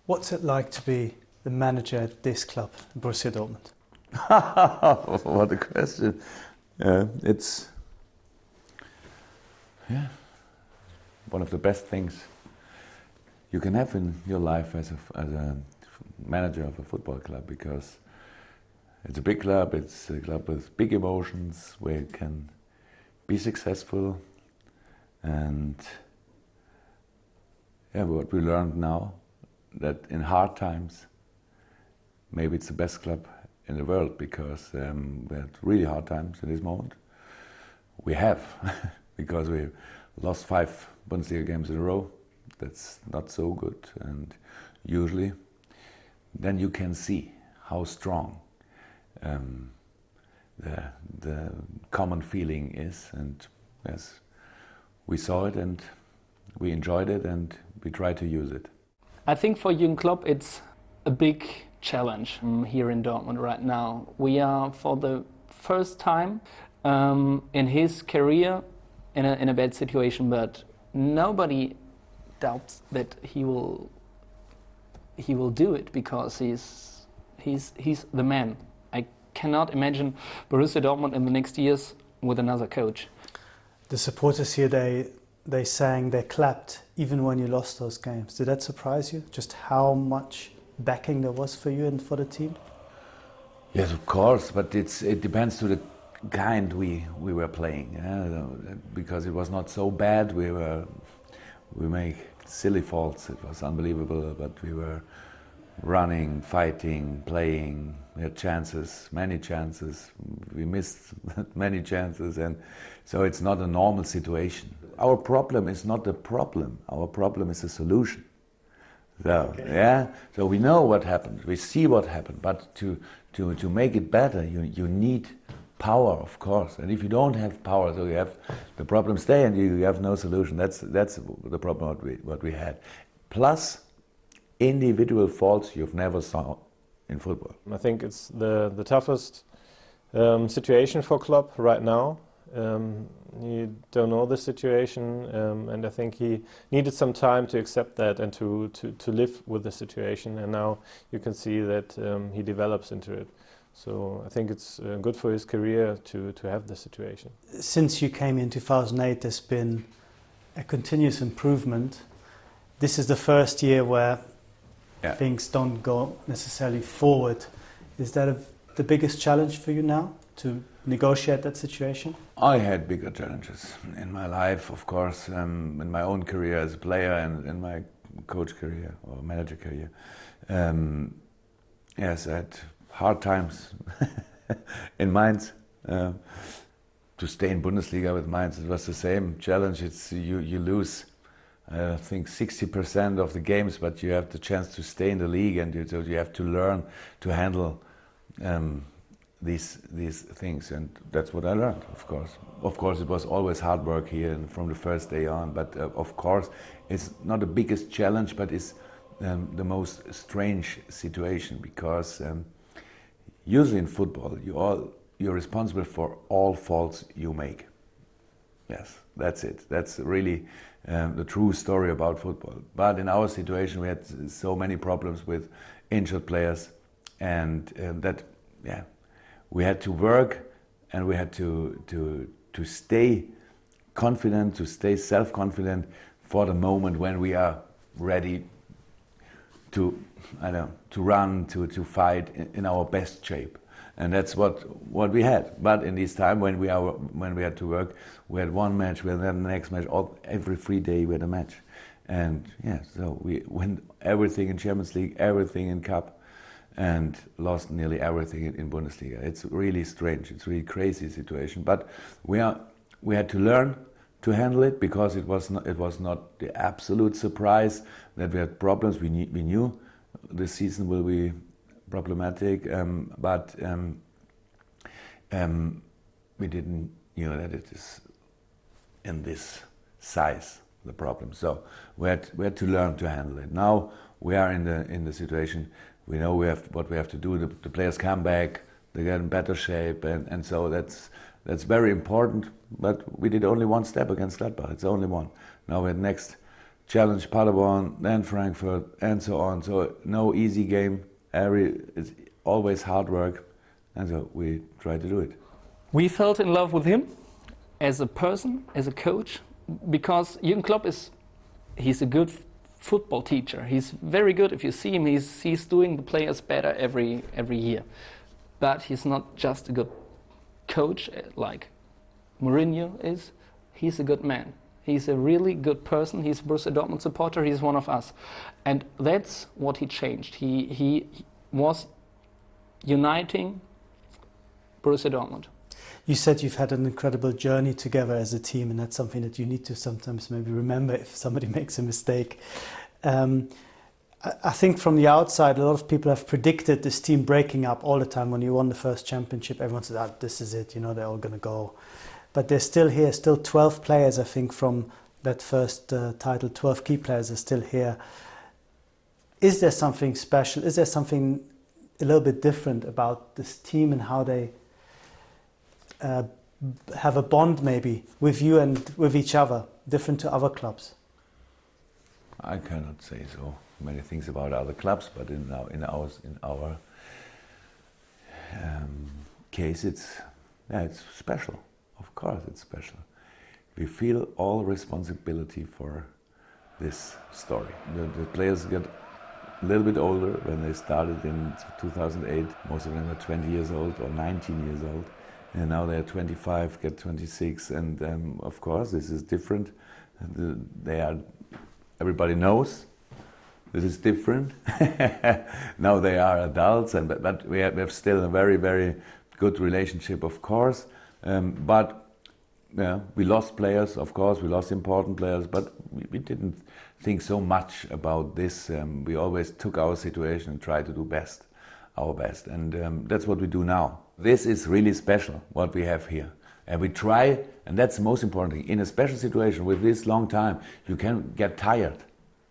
What's it like to be the manager at this club, Borussia Dortmund? What a question. It's one of the best things you can have in your life as a manager of a football club, because it's a big club, it's a club with big emotions where you can be successful. And what we learned now, that in hard times maybe it's the best club in the world, because we had really hard times in this moment. We have, because we lost 5 Bundesliga games in a row. That's not so good, and usually then you can see how strong the common feeling is, and yes, we saw it and we enjoyed it and we tried to use it. I think for Jürgen Klopp it's a big challenge here in Dortmund right now. We are for the first time in his career in a bad situation, but nobody doubts that he will do it, because he's the man. I cannot imagine Borussia Dortmund in the next years with another coach. The supporters here, they sang, they clapped even when you lost those games. Did that surprise you, just how much backing there was for you and for the team? Yes, of course, but it depends to the kind we were playing, because it was not so bad. We make silly faults. It was unbelievable, but we were running, fighting, playing. We had chances, many chances. We missed many chances, and so it's not a normal situation. Our problem is not the problem. Our problem is the solution. So so we know what happened. We see what happened, but to make it better, you need power, of course. And if you don't have power, so you have the problem stay, and you have no solution. That's the problem what we had. Plus, individual faults you've never saw in football. I think it's the toughest situation for Klopp right now. You don't know the situation, and I think he needed some time to accept that and to live with the situation. And now you can see that he develops into it. So I think it's good for his career to have this situation. Since you came in 2008, there's been a continuous improvement. This is the first year where things don't go necessarily forward. Is that the biggest challenge for you now, to negotiate that situation? I had bigger challenges in my life, of course, in my own career as a player and in my coach career or manager career. Yes, I had hard times in Mainz. To stay in Bundesliga with Mainz, it was the same challenge. It's you lose, I think, 60% of the games, but you have the chance to stay in the league, and you have to learn to handle these things, and that's what I learned. Of course, it was always hard work here and from the first day on. But of course, it's not the biggest challenge, but it's the most strange situation, because usually in football, you're responsible for all faults you make. Yes, that's it. That's really the true story about football. But in our situation, we had so many problems with injured players, and we had to work, and we had to stay confident, to stay self-confident for the moment when we are ready to run, to fight in our best shape. And that's what we had. But in this time when we had to work, we had one match, we had the next match. Every 3 days we had a match, and so we won everything in Champions League, everything in Cup, and lost nearly everything in Bundesliga. It's really strange. It's really crazy situation. But we had to learn to handle it, because it was not the absolute surprise that we had problems. We knew the season will be problematic, but we didn't know that it is in this size, the problem. So we had to learn to handle it. Now we are in the situation. We know what we have to do. The players come back, they get in better shape, and so that's very important. But we did only one step against Gladbach. It's only one. Now we had next challenge Paderborn, then Frankfurt, and so on. So no easy game. It's always hard work, and so we try to do it. We felt in love with him as a person, as a coach, because Jürgen Klopp he's a good football teacher. He's very good. If you see him, he's doing the players better every year. But he's not just a good coach like Mourinho is. He's a good man. He's a really good person. He's a Borussia Dortmund supporter. He's one of us. And that's what he changed. He was uniting Borussia Dortmund. You said you've had an incredible journey together as a team, and that's something that you need to sometimes maybe remember if somebody makes a mistake. I think from the outside, a lot of people have predicted this team breaking up all the time. When you won the first championship, everyone said, "Ah, this is it, they're all going to go." But they're still here, still 12 players, I think, from that first title, 12 key players are still here. Is there something special? Is there something a little bit different about this team and how they have a bond maybe with you and with each other, different to other clubs? I cannot say so many things about other clubs, but in our case, it's special. Of course, it's special. We feel all responsibility for this story. The players get a little bit older when they started in 2008. Most of them are 20 years old or 19 years old. And now they're 25, get 26. And of course, this is different. Everybody knows this is different. Now they are adults, but we have still a very, very good relationship, of course. But we lost players, of course, we lost important players, but we didn't think so much about this. We always took our situation and tried to do our best. And that's what we do now. This is really special, what we have here. And we try, and that's the most important thing. In a special situation with this long time, you can get tired.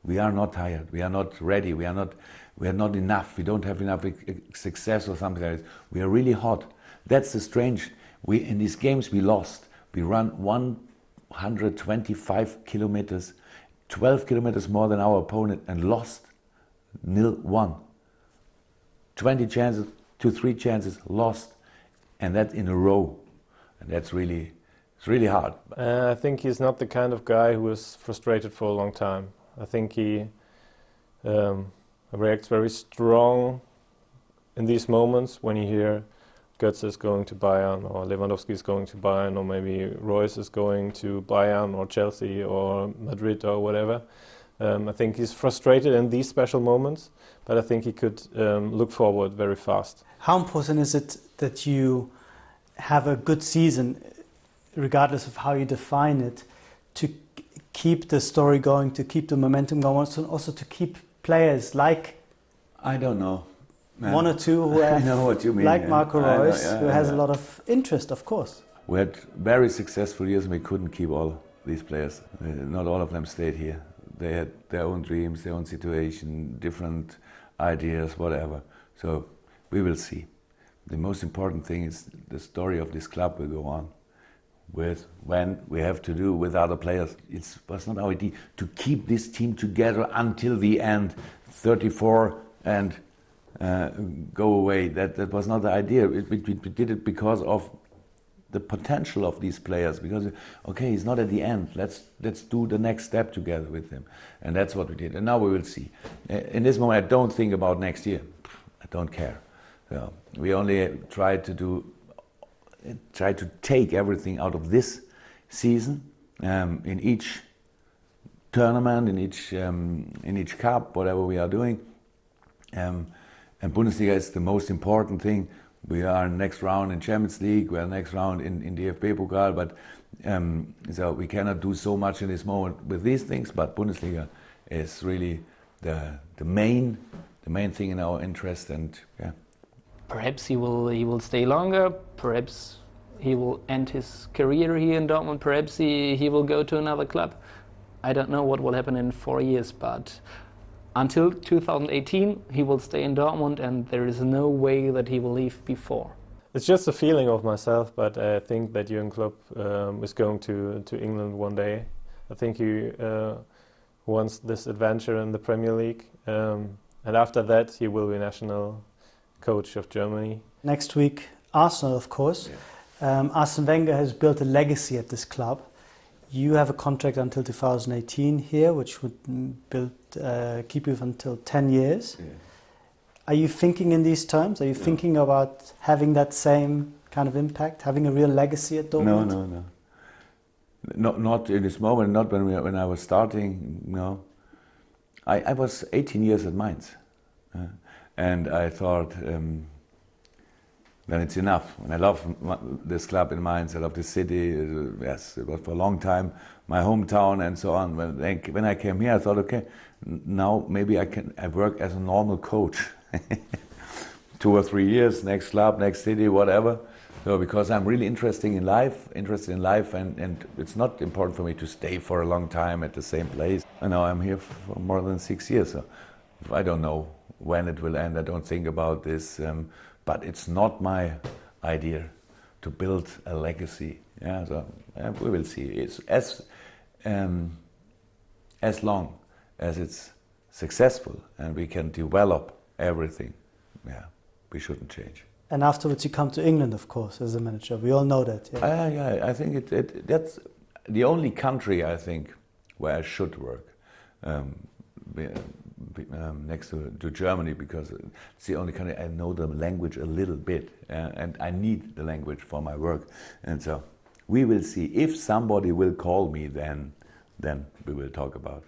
We are not tired. We are not ready. We are not enough. We don't have enough success or something like that. We are really hot. That's the strange. In these games we lost. We run 125 kilometers, 12 kilometers more than our opponent, and lost 0-1. 20 chances to 3 chances lost, and that in a row. And it's really hard. I think he's not the kind of guy who is frustrated for a long time. I think he reacts very strong in these moments when you hear Götze is going to Bayern, or Lewandowski is going to Bayern, or maybe Royce is going to Bayern or Chelsea or Madrid or whatever. I think he's frustrated in these special moments, but I think he could look forward very fast. How important is it that you have a good season, regardless of how you define it, to keep the story going, to keep the momentum going, also to keep players like... I don't know. One or two who have, I know what you mean, like Marco Reus, who has a lot of of interest, of course. We had very successful years and we couldn't keep all these players. Not all of them stayed here. They had their own dreams, their own situation, different ideas, whatever. So we will see. The most important thing is the story of this club will go on with when we have to do with other players. It was not our idea to keep this team together until the end, 34 and go away. That was not the idea. We did it because of the potential of these players. Because okay, he's not at the end. Let's do the next step together with him, and that's what we did. And now we will see. In this moment, I don't think about next year. I don't care. So we only try to take everything out of this season in each tournament, in each cup, whatever we are doing. And Bundesliga is the most important thing. We are next round in Champions League, we are next round in DFB Pokal, but so we cannot do so much in this moment with these things, but Bundesliga is really the main thing in our interest, and yeah. Perhaps he will stay longer, perhaps he will end his career here in Dortmund, perhaps he will go to another club. I don't know what will happen in 4 years, but until 2018, he will stay in Dortmund, and there is no way that he will leave before. It's just a feeling of myself, but I think that Jürgen Klopp is going to England one day. I think he wants this adventure in the Premier League. And after that, he will be national coach of Germany. Next week, Arsenal, of course. Yeah. Arsene Wenger has built a legacy at this club. You have a contract until 2018 here, which would keep you until 10 years. Yeah. Are you thinking in these terms? Are you thinking about having that same kind of impact, having a real legacy at Dortmund? No. Not in this moment, not when I was starting, no. I was 18 years at Mainz. And I thought, then it's enough. And I love this club in Mainz, I love the city. Yes, it was for a long time my hometown and so on. When I came here, I thought, okay, now maybe I work as a normal coach. 2 or 3 years, next club, next city, whatever. So because I'm really interested in life, and it's not important for me to stay for a long time at the same place. I know I'm here for more than 6 years, so I don't know when it will end. I don't think about this, but it's not my idea to build a legacy. Yeah, so we will see. It's as long as it's successful and we can develop everything. Yeah, we shouldn't change. And afterwards you come to England, of course, as a manager. We all know that. Yeah, yeah, I think that's the only country, I think, where I should work. Next to Germany, because it's the only country I know the language a little bit, and I need the language for my work. And so we will see. If somebody will call me, then we will talk about